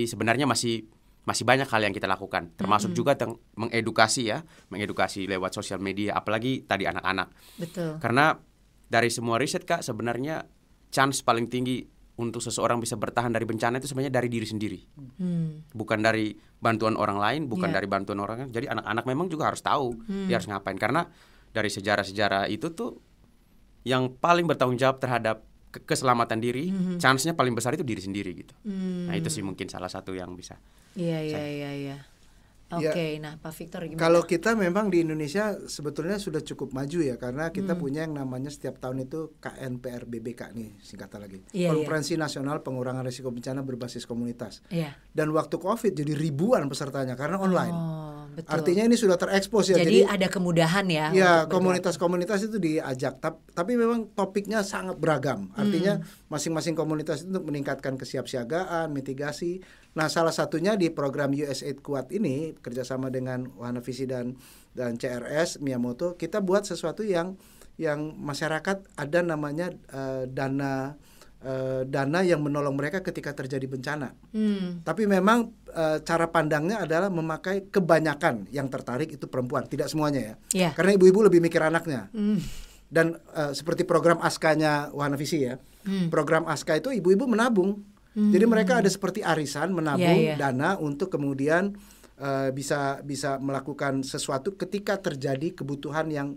sebenarnya masih banyak hal yang kita lakukan, termasuk juga mengedukasi lewat sosial media, apalagi tadi anak-anak. Betul. Karena dari semua riset Kak, sebenarnya chance paling tinggi untuk seseorang bisa bertahan dari bencana itu sebenarnya dari diri sendiri, bukan dari bantuan orang lain, bukan dari bantuan orang lain. Jadi anak-anak memang juga harus tahu dia harus ngapain, karena dari sejarah-sejarah itu tuh yang paling bertanggung jawab terhadap keselamatan diri, chance-nya paling besar itu diri sendiri gitu. Nah, itu sih mungkin salah satu yang bisa. Iya. Oke, nah Pak Victor gimana? Kalau kita memang di Indonesia sebetulnya sudah cukup maju ya, karena kita punya yang namanya setiap tahun itu KNPR-BBK nih singkatan lagi, Konferensi Nasional Pengurangan Risiko Bencana Berbasis Komunitas. Dan waktu COVID jadi ribuan pesertanya karena online. Betul. Artinya ini sudah terekspos ya. Jadi ada kemudahan ya. Ya, komunitas-komunitas itu diajak, tapi memang topiknya sangat beragam. Artinya masing-masing komunitas itu untuk meningkatkan kesiapsiagaan, mitigasi. Nah, salah satunya di program USAID Kuat ini kerjasama dengan Wahana Visi dan CRS Miyamoto, kita buat sesuatu yang masyarakat ada namanya dana yang menolong mereka ketika terjadi bencana. Tapi memang cara pandangnya adalah memakai kebanyakan yang tertarik itu perempuan, tidak semuanya ya. Karena ibu-ibu lebih mikir anaknya. Dan seperti program ASKA-nya Wahana Visi ya. Program ASKA itu ibu-ibu menabung. Jadi mereka ada seperti arisan menabung dana untuk kemudian bisa melakukan sesuatu ketika terjadi kebutuhan yang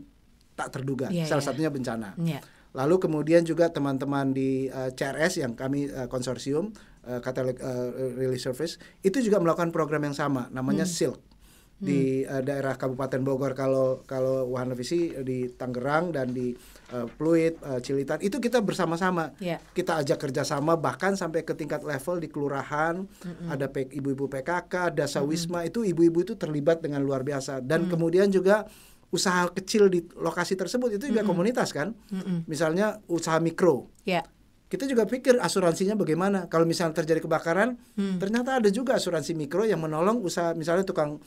tak terduga. Salah satunya bencana. Lalu kemudian juga teman-teman di CRS yang kami konsorsium Catholic Relief Service itu juga melakukan program yang sama, namanya SILK di daerah Kabupaten Bogor. Kalau Wahana Visi di Tangerang dan di Pluit, Cilitan itu kita bersama-sama. Kita ajak kerjasama bahkan sampai ke tingkat level di kelurahan. Ada ibu-ibu PKK, Dasawisma, itu ibu-ibu itu terlibat dengan luar biasa. Dan kemudian juga usaha kecil di lokasi tersebut itu juga komunitas kan. Misalnya usaha mikro. Kita juga pikir asuransinya bagaimana. Kalau misalnya terjadi kebakaran, ternyata ada juga asuransi mikro yang menolong usaha. Misalnya tukang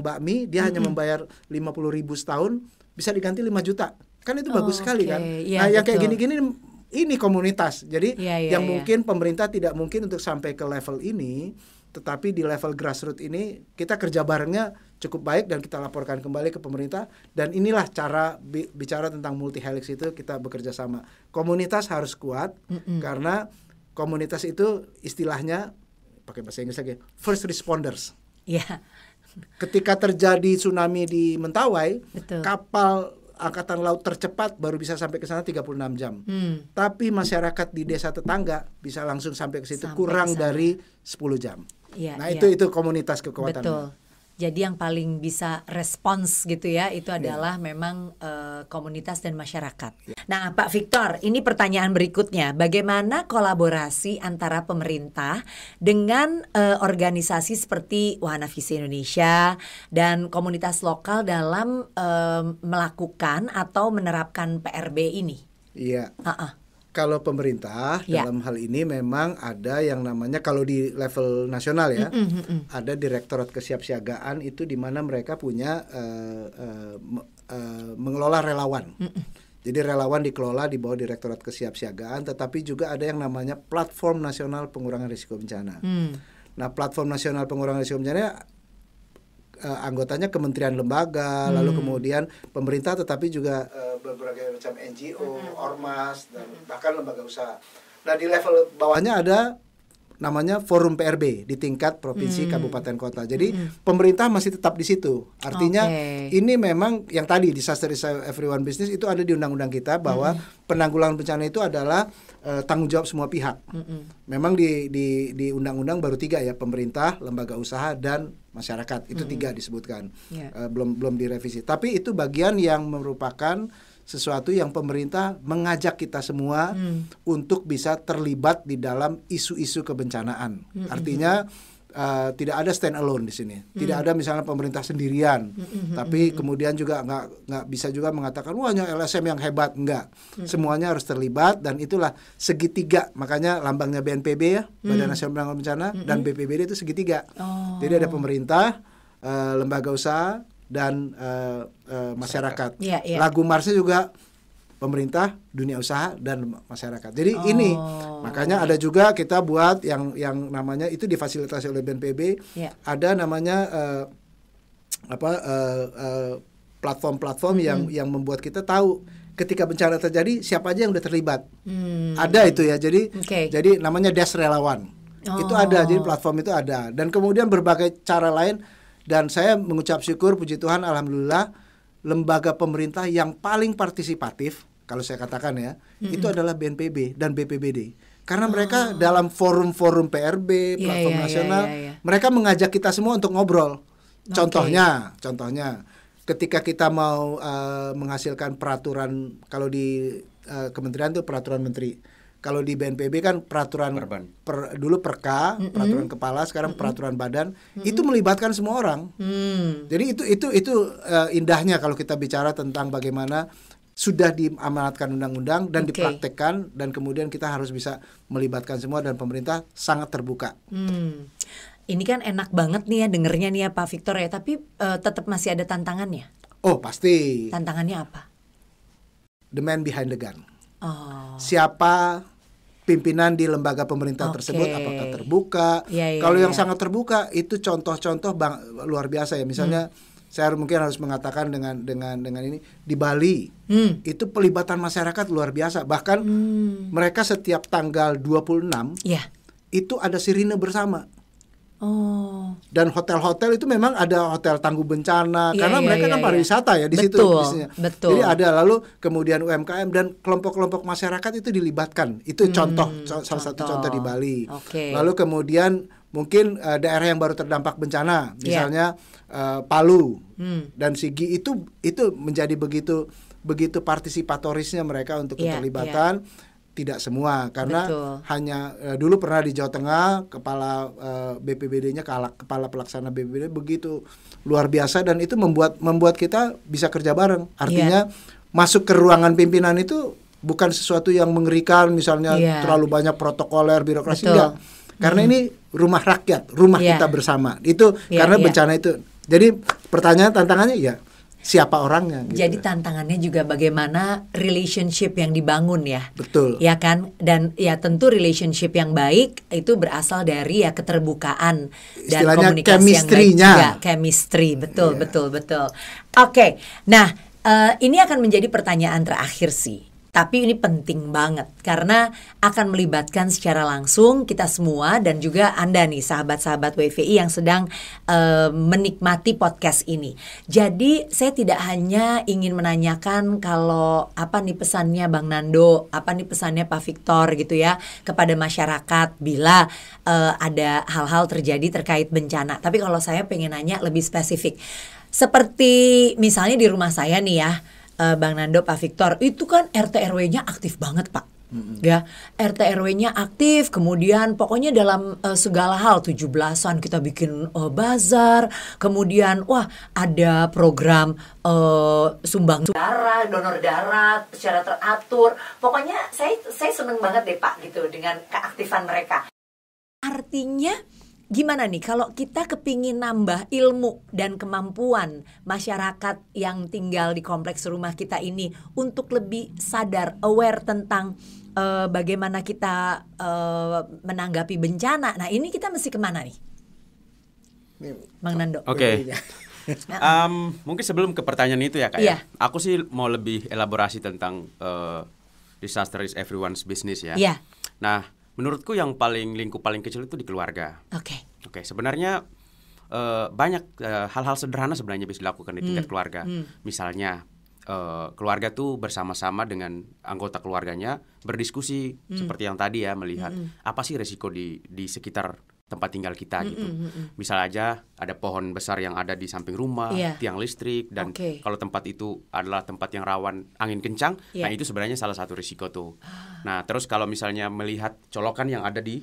bakmi, dia hanya membayar 50.000 setahun, bisa diganti 5 juta. Kan itu bagus sekali kan. Nah, yang kayak gini-gini ini komunitas. Jadi mungkin pemerintah tidak mungkin untuk sampai ke level ini, tetapi di level grassroots ini kita kerja barengnya cukup baik dan kita laporkan kembali ke pemerintah. Dan inilah cara bicara tentang multi helix itu, kita bekerja sama. Komunitas harus kuat karena komunitas itu istilahnya pakai bahasa Inggris lagi, first responders. Ketika terjadi tsunami di Mentawai, kapal angkatan laut tercepat baru bisa sampai ke sana 36 jam. Tapi masyarakat di desa tetangga bisa langsung sampai ke situ kurang dari 10 jam. Itu komunitas kekuatan. Betul. Jadi yang paling bisa respons gitu ya, itu adalah memang komunitas dan masyarakat. Nah, Pak Victor, ini pertanyaan berikutnya. Bagaimana kolaborasi antara pemerintah dengan organisasi seperti Wahana Visi Indonesia dan komunitas lokal dalam melakukan atau menerapkan PRB ini? Iya. Kalau pemerintah dalam hal ini memang ada yang namanya, kalau di level nasional ya, ada Direktorat Kesiapsiagaan itu di mana mereka punya mengelola relawan. Jadi relawan dikelola di bawah Direktorat Kesiapsiagaan, tetapi juga ada yang namanya Platform Nasional Pengurangan Risiko Bencana. Nah, Platform Nasional Pengurangan Risiko Bencana anggotanya kementerian lembaga, lalu kemudian pemerintah, tetapi juga berbagai macam NGO, ormas, dan bahkan lembaga usaha. Nah, di level bawahnya ada namanya Forum PRB di tingkat provinsi, kabupaten, kota. Jadi pemerintah masih tetap di situ. Artinya ini memang yang tadi Disaster is Everyone Business itu ada di undang-undang kita bahwa penanggulangan bencana itu adalah tanggung jawab semua pihak. Memang di undang-undang baru 3 ya, pemerintah, lembaga usaha, dan masyarakat. Itu 3 disebutkan. Belum direvisi. Tapi itu bagian yang merupakan sesuatu yang pemerintah mengajak kita semua untuk bisa terlibat di dalam isu-isu kebencanaan. Artinya tidak ada stand alone di sini. Tidak ada misalnya pemerintah sendirian. Tapi kemudian juga nggak bisa juga mengatakan wah hanya LSM yang hebat. Enggak. Semuanya harus terlibat, dan itulah segitiga. Makanya lambangnya BNPB ya, Badan Nasional Penanggulangan Bencana, dan BPBD itu segitiga. Jadi ada pemerintah, lembaga usaha, dan masyarakat. Lagu Marsnya juga pemerintah, dunia usaha, dan masyarakat. Jadi ini makanya ada juga kita buat yang namanya itu difasilitasi oleh BNPB. Ada namanya platform-platform yang membuat kita tahu ketika bencana terjadi siapa aja yang udah terlibat. Ada itu ya. Jadi namanya Des Relawan. Itu ada. Jadi platform itu ada. Dan kemudian berbagai cara lain. Dan saya mengucap syukur, puji Tuhan, alhamdulillah, lembaga pemerintah yang paling partisipatif, kalau saya katakan ya, itu adalah BNPB dan BPBD. Karena mereka dalam forum-forum PRB, platform nasional, mereka mengajak kita semua untuk ngobrol. Contohnya, ketika kita mau menghasilkan peraturan, kalau di kementerian itu peraturan menteri. Kalau di BNPB kan peraturan dulu Perka, peraturan kepala, sekarang peraturan badan, itu melibatkan semua orang. Jadi itu indahnya kalau kita bicara tentang bagaimana sudah diamanatkan undang-undang dan dipraktekkan, dan kemudian kita harus bisa melibatkan semua, dan pemerintah sangat terbuka. Ini kan enak banget nih ya dengernya nih ya Pak Victor ya, tapi tetap masih ada tantangannya. Oh pasti. Tantangannya apa? The man behind the gun. Siapa pimpinan di lembaga pemerintah tersebut, apakah terbuka? Kalau yang sangat terbuka itu contoh-contoh luar biasa ya. Misalnya saya mungkin harus mengatakan dengan ini di Bali itu pelibatan masyarakat luar biasa. Bahkan mereka setiap tanggal 26 itu ada sirine bersama. Dan hotel-hotel itu memang ada hotel tangguh bencana karena mereka kan pariwisata ya di situ bisnisnya. Jadi ada, lalu kemudian UMKM dan kelompok-kelompok masyarakat itu dilibatkan. Itu salah satu contoh di Bali. Lalu kemudian mungkin daerah yang baru terdampak bencana, misalnya Palu dan Sigi, itu menjadi begitu partisipatorisnya mereka untuk keterlibatan. Tidak semua, karena hanya dulu pernah di Jawa Tengah, kepala BPBD-nya, kepala pelaksana BPBD begitu luar biasa, dan itu membuat kita bisa kerja bareng. Artinya masuk ke ruangan pimpinan itu bukan sesuatu yang mengerikan, misalnya terlalu banyak protokoler, birokrasi, enggak. Karena ini rumah rakyat, rumah kita bersama. Itu karena bencana itu. Jadi pertanyaan, tantangannya siapa orangnya gitu. Jadi tantangannya juga bagaimana relationship yang dibangun ya. Betul. Ya kan, dan ya tentu relationship yang baik itu berasal dari keterbukaan dan komunikasi yang baik juga. Chemistry, betul. Oke. Nah, ini akan menjadi pertanyaan terakhir sih. Tapi ini penting banget karena akan melibatkan secara langsung kita semua dan juga Anda nih sahabat-sahabat WVI yang sedang menikmati podcast ini. Jadi saya tidak hanya ingin menanyakan kalau apa nih pesannya Bang Nando, apa nih pesannya Pak Victor gitu ya kepada masyarakat bila ada hal-hal terjadi terkait bencana. Tapi kalau saya pengen nanya lebih spesifik. Seperti misalnya di rumah saya nih ya, Bang Nando, Pak Victor, itu kan RT RW-nya aktif banget Pak. Ya, RT RW-nya aktif, kemudian pokoknya dalam segala hal 17-an kita bikin bazar, kemudian ada program sumbang darah, donor darah secara teratur. Pokoknya saya seneng banget deh Pak gitu dengan keaktifan mereka. Artinya gimana nih kalau kita kepingin nambah ilmu dan kemampuan masyarakat yang tinggal di kompleks rumah kita ini untuk lebih sadar, aware tentang bagaimana kita menanggapi bencana. Nah ini kita mesti kemana nih, Bang Nando? Oke. Mungkin sebelum ke pertanyaan itu ya Kak ya, aku sih mau lebih elaborasi tentang disaster is everyone's business ya. Nah, menurutku yang lingkup paling kecil itu di keluarga. Oke, sebenarnya banyak hal-hal sederhana sebenarnya bisa dilakukan di tingkat keluarga. Misalnya keluarga tuh bersama-sama dengan anggota keluarganya berdiskusi seperti yang tadi ya, melihat apa sih resiko di sekitar tempat tinggal kita gitu. Misal aja ada pohon besar yang ada di samping rumah, tiang listrik, dan kalau tempat itu adalah tempat yang rawan angin kencang, nah itu sebenarnya salah satu risiko tuh. Nah terus kalau misalnya melihat colokan yang ada di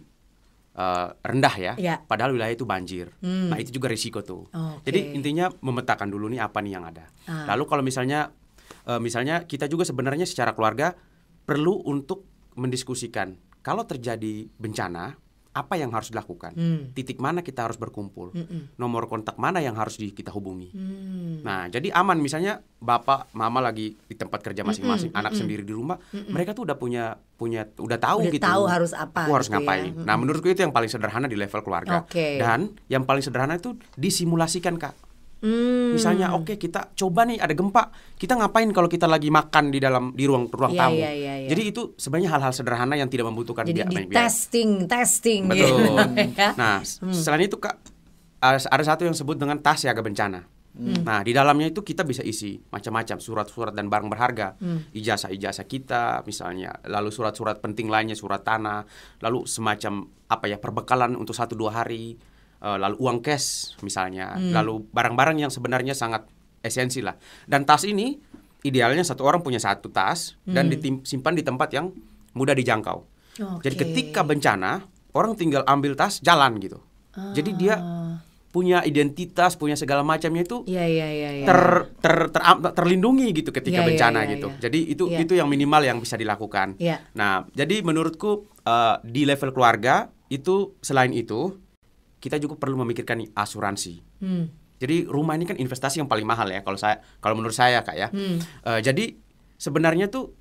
rendah ya, padahal wilayah itu banjir, nah itu juga risiko tuh. Jadi intinya memetakan dulu nih apa nih yang ada. Lalu kalau misalnya kita juga sebenarnya secara keluarga perlu untuk mendiskusikan kalau terjadi bencana, apa yang harus dilakukan, titik mana kita harus berkumpul, nomor kontak mana yang harus kita hubungi. Nah, jadi aman misalnya bapak, mama lagi di tempat kerja masing-masing, anak sendiri di rumah, mereka tuh udah udah tahu gitu. Tahu harus apa. Aku harus gitu ngapain. Ya. Nah, menurutku itu yang paling sederhana di level keluarga. Dan yang paling sederhana itu disimulasikan, Kak. Misalnya kita coba nih ada gempa, kita ngapain kalau kita lagi makan di ruang tamu. Jadi itu sebenarnya hal-hal sederhana yang tidak membutuhkan jadi banyak biaya. Testing betul. Nah selain itu Kak, ada satu yang sebut dengan tas siaga bencana. Nah di dalamnya itu kita bisa isi macam-macam surat-surat dan barang berharga, ijazah kita misalnya, lalu surat-surat penting lainnya, surat tanah, lalu semacam perbekalan untuk 1-2 hari, lalu uang cash misalnya, lalu barang-barang yang sebenarnya sangat esensi lah. Dan tas ini idealnya satu orang punya satu tas dan disimpan di tempat yang mudah dijangkau. Jadi ketika bencana orang tinggal ambil tas jalan gitu. Jadi dia punya identitas, punya segala macamnya itu terlindungi gitu ketika bencana gitu. Jadi itu yang minimal yang bisa dilakukan. Nah jadi menurutku di level keluarga itu selain itu kita juga perlu memikirkan asuransi. Jadi rumah ini kan investasi yang paling mahal ya kalau menurut saya Kak ya. Jadi sebenarnya tuh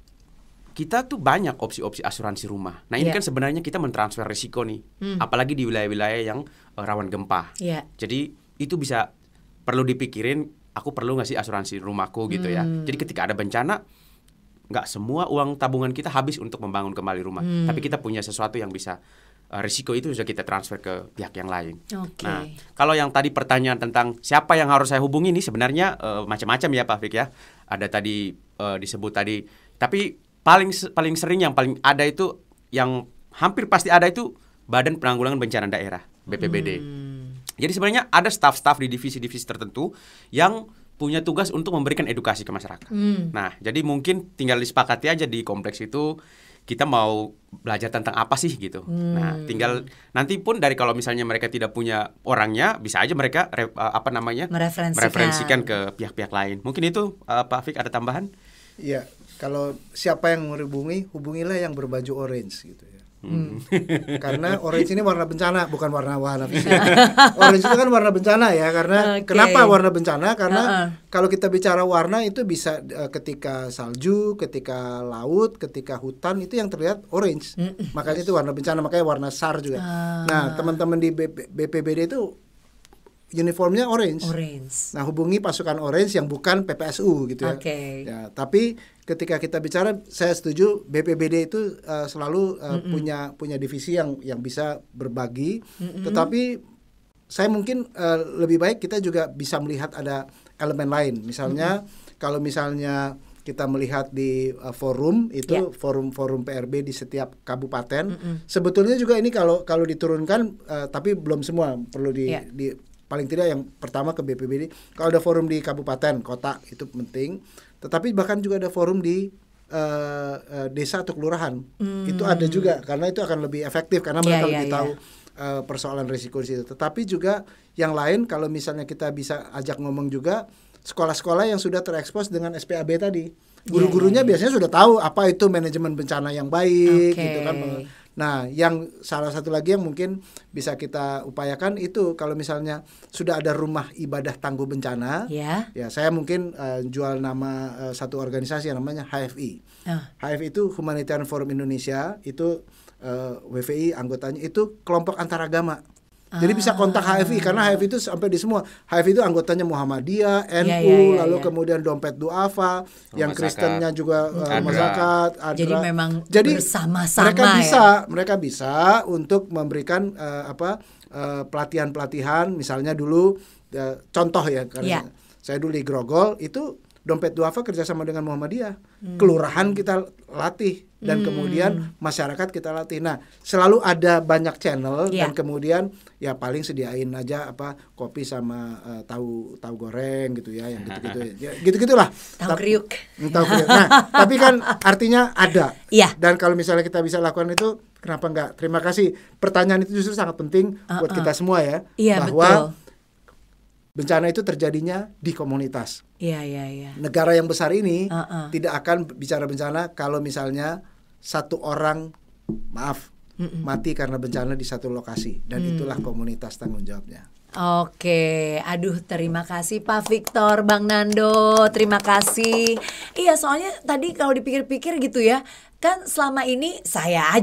kita tuh banyak opsi-opsi asuransi rumah. Nah ini kan sebenarnya kita mentransfer risiko nih, apalagi di wilayah-wilayah yang rawan gempa. Jadi itu perlu dipikirin, aku perlu nggak sih asuransi rumahku gitu ya. Jadi ketika ada bencana, nggak semua uang tabungan kita habis untuk membangun kembali rumah, tapi kita punya sesuatu yang bisa risiko itu bisa kita transfer ke pihak yang lain. Nah, kalau yang tadi pertanyaan tentang siapa yang harus saya hubungi ini sebenarnya macam-macam ya Pak Fik ya. Ada tadi disebut tadi, tapi paling sering yang paling ada itu yang hampir pasti ada itu Badan Penanggulangan Bencana Daerah BPBD. Jadi sebenarnya ada staf-staf di divisi-divisi tertentu yang punya tugas untuk memberikan edukasi ke masyarakat. Nah, jadi mungkin tinggal disepakati aja di kompleks itu kita mau belajar tentang apa sih gitu. Nah, tinggal nanti pun dari kalau misalnya mereka tidak punya orangnya, bisa aja mereka mereferensikan ke pihak-pihak lain. Mungkin itu Pak Fik ada tambahan? Iya, kalau siapa yang menghubungi, hubungilah yang berbaju orange gitu ya. Karena orange ini warna bencana, bukan warna fisik. Orange itu kan warna bencana ya, karena kenapa warna bencana? Karena kalau kita bicara warna itu bisa ketika salju, ketika laut, ketika hutan itu yang terlihat orange. Makanya itu warna bencana, makanya warna SAR juga. Nah, teman-teman di BPBD itu uniformnya orange. Nah, hubungi pasukan orange yang bukan PPSU gitu ya. Ya, tapi ketika kita bicara, saya setuju BPBD itu selalu punya divisi yang bisa berbagi. Tetapi saya mungkin lebih baik kita juga bisa melihat ada elemen lain. Misalnya kalau misalnya kita melihat di forum itu forum PRB di setiap kabupaten, sebetulnya juga ini kalau diturunkan, tapi belum semua perlu di paling tidak yang pertama ke BPBD. Kalau ada forum di kabupaten, kota itu penting. Tetapi bahkan juga ada forum di desa atau kelurahan. Itu ada juga karena itu akan lebih efektif karena mereka lebih tahu persoalan risiko di situ. Tetapi juga yang lain kalau misalnya kita bisa ajak ngomong juga sekolah-sekolah yang sudah terekspos dengan SPAB tadi. Guru-gurunya biasanya sudah tahu apa itu manajemen bencana yang baik gitu kan. Nah, yang salah satu lagi yang mungkin bisa kita upayakan itu kalau misalnya sudah ada rumah ibadah tangguh bencana, ya saya mungkin jual nama satu organisasi yang namanya HFI. HFI itu Humanitarian Forum Indonesia, itu WVI anggotanya itu kelompok antaragama. Jadi bisa kontak HFI karena HFI itu sampai di semua. HFI itu anggotanya Muhammadiyah, NU, lalu kemudian Dompet Duafa, yang Kristennya juga masyarakat. Jadi memang bersama-sama mereka bisa untuk memberikan pelatihan-pelatihan. Misalnya dulu contoh ya, karena saya dulu di Grogol itu Dompet Duafa kerjasama dengan Muhammadiyah, kelurahan kita latih dan kemudian masyarakat kita latih. Nah, selalu ada banyak channel dan kemudian ya paling sediain aja kopi sama tahu goreng gitu ya, yang gitu-gitu ya, gitu-gitulah. Tahu kriuk. Nah, tapi kan artinya ada. Dan kalau misalnya kita bisa lakukan itu, kenapa enggak? Terima kasih. Pertanyaan itu justru sangat penting buat kita semua ya. Bahwa betul. Bencana itu terjadinya di komunitas. Negara yang besar ini tidak akan bicara bencana kalau misalnya satu orang mati karena bencana di satu lokasi, dan itulah komunitas tanggung jawabnya. Oke, aduh terima kasih Pak Victor, Bang Nando, terima kasih. Iya, soalnya tadi kalau dipikir-pikir gitu ya, kan selama ini saya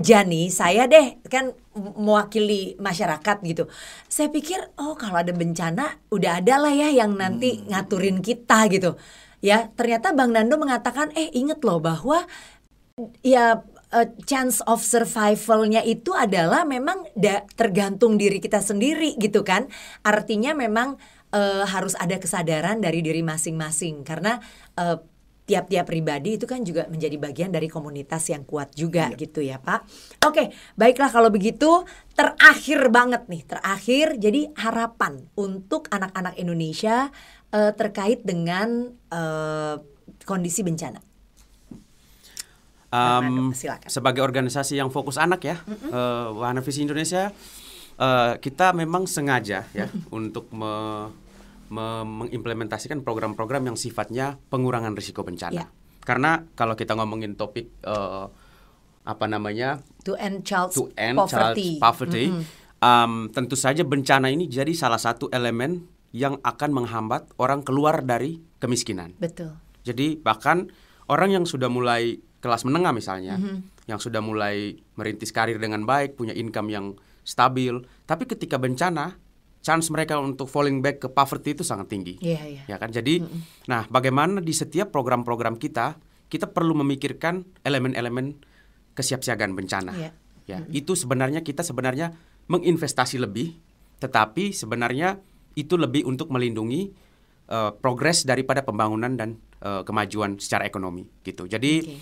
deh kan mewakili masyarakat gitu. Saya pikir kalau ada bencana udah ada lah ya yang nanti ngaturin kita gitu. Ya, ternyata Bang Nando mengatakan inget loh bahwa ya chance of survival-nya itu adalah memang tergantung diri kita sendiri gitu kan. Artinya memang harus ada kesadaran dari diri masing-masing, karena tiap-tiap pribadi itu kan juga menjadi bagian dari komunitas yang kuat juga gitu ya Pak. Oke, baiklah kalau begitu, terakhir banget nih, jadi harapan untuk anak-anak Indonesia terkait dengan kondisi bencana. Sebagai organisasi yang fokus anak ya, Wahana Visi Indonesia, kita memang sengaja ya untuk mengimplementasikan program-program yang sifatnya pengurangan risiko bencana. Karena kalau kita ngomongin topik to end child poverty, tentu saja bencana ini jadi salah satu elemen yang akan menghambat orang keluar dari kemiskinan. Betul. Jadi bahkan orang yang sudah mulai kelas menengah misalnya, yang sudah mulai merintis karir dengan baik, punya income yang stabil, tapi ketika bencana, chance mereka untuk falling back ke poverty itu sangat tinggi. Ya kan? Jadi, nah bagaimana di setiap program-program kita perlu memikirkan elemen-elemen kesiapsiagaan bencana. Ya, itu sebenarnya kita menginvestasi lebih, tetapi sebenarnya itu lebih untuk melindungi progres daripada pembangunan dan kemajuan secara ekonomi gitu. Jadi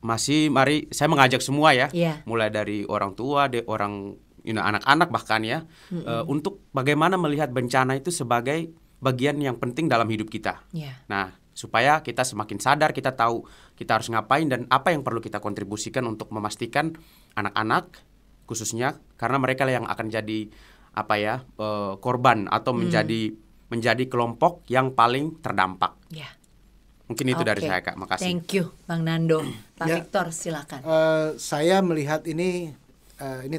mari saya mengajak semua ya, mulai dari orang tua, anak-anak bahkan ya, untuk bagaimana melihat bencana itu sebagai bagian yang penting dalam hidup kita. Nah, supaya kita semakin sadar, kita tahu kita harus ngapain dan apa yang perlu kita kontribusikan untuk memastikan anak-anak khususnya, karena mereka yang akan jadi korban atau menjadi kelompok yang paling terdampak. Mungkin itu dari saya, Kak. Makasih. Thank you, Bang Nando. Pak Victor, silakan. Saya melihat ini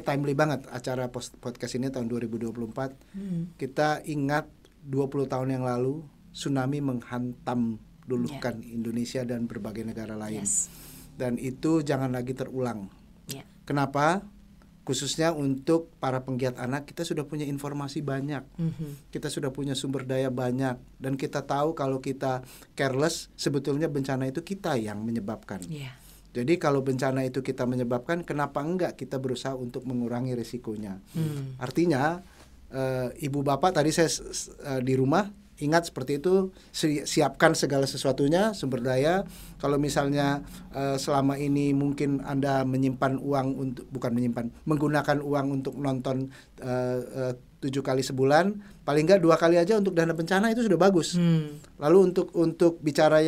timely banget acara podcast ini tahun 2024. Kita ingat 20 tahun yang lalu tsunami menghantam dulukan Indonesia dan berbagai negara lain. Dan itu jangan lagi terulang. Kenapa? Khususnya untuk para penggiat anak, kita sudah punya informasi banyak, kita sudah punya sumber daya banyak, dan kita tahu kalau kita careless, sebetulnya bencana itu kita yang menyebabkan. Jadi kalau bencana itu kita menyebabkan, kenapa enggak kita berusaha untuk mengurangi risikonya? Artinya, ibu bapak tadi saya di rumah ingat seperti itu, siapkan segala sesuatunya, sumber daya. Kalau misalnya selama ini mungkin Anda menggunakan uang untuk nonton 7 kali sebulan, paling enggak 2 kali aja untuk dana bencana itu sudah bagus. Lalu untuk bicara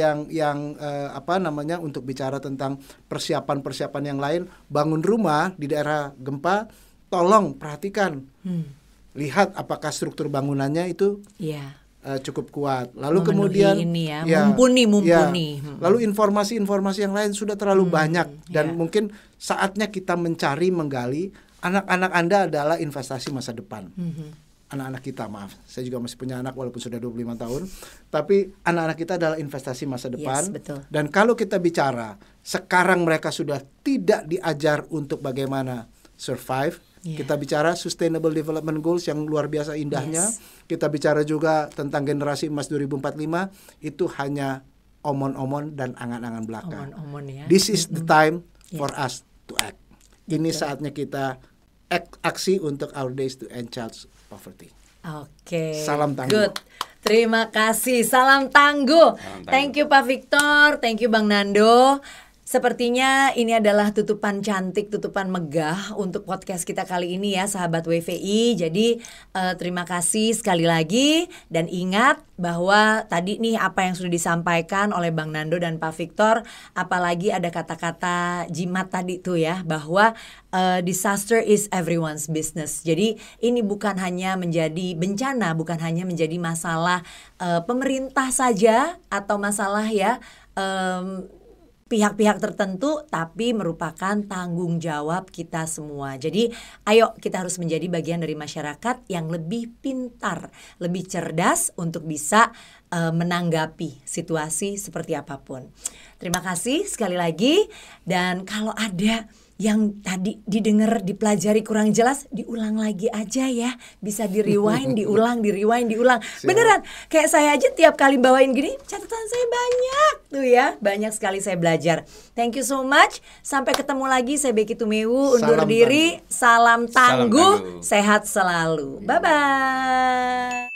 untuk bicara tentang persiapan yang lain, bangun rumah di daerah gempa, tolong perhatikan, lihat apakah struktur bangunannya itu cukup kuat. Lalu Memenuhi kemudian ini ya, mumpuni. Lalu informasi-informasi yang lain sudah terlalu banyak dan mungkin saatnya kita mencari, menggali. Anak-anak Anda adalah investasi masa depan. Anak-anak kita, maaf, saya juga masih punya anak walaupun sudah 25 tahun, tapi anak-anak kita adalah investasi masa depan. Yes, betul. Dan kalau kita bicara sekarang mereka sudah tidak diajar untuk bagaimana survive. Kita bicara Sustainable Development Goals yang luar biasa indahnya. Kita bicara juga tentang generasi emas 2045, itu hanya omon-omon dan angan-angan belaka. This is the time for us to act. Ini saatnya kita aksi untuk our days to end child poverty. Oke. Salam tangguh. Good. Terima kasih. Salam tangguh. Thank you Pak Victor, thank you Bang Nando. Sepertinya ini adalah tutupan cantik, tutupan megah untuk podcast kita kali ini ya sahabat WVI. Jadi terima kasih sekali lagi. Dan ingat bahwa tadi nih apa yang sudah disampaikan oleh Bang Nando dan Pak Victor, apalagi ada kata-kata jimat tadi tuh ya, bahwa disaster is everyone's business. Jadi ini bukan hanya menjadi bencana, bukan hanya menjadi masalah pemerintah saja atau masalah ya pihak-pihak tertentu, tapi merupakan tanggung jawab kita semua. Jadi ayo kita harus menjadi bagian dari masyarakat yang lebih pintar, lebih cerdas untuk bisa menanggapi situasi seperti apapun. Terima kasih sekali lagi. Dan kalau ada yang tadi didengar, dipelajari kurang jelas, diulang lagi aja ya. Bisa di-rewind, diulang. Beneran, kayak saya aja tiap kali bawain gini, catatan saya banyak tuh ya. Banyak sekali saya belajar. Thank you so much. Sampai ketemu lagi, saya Becky Tumewu, undur diri. Salam tangguh, sehat selalu. Bye-bye.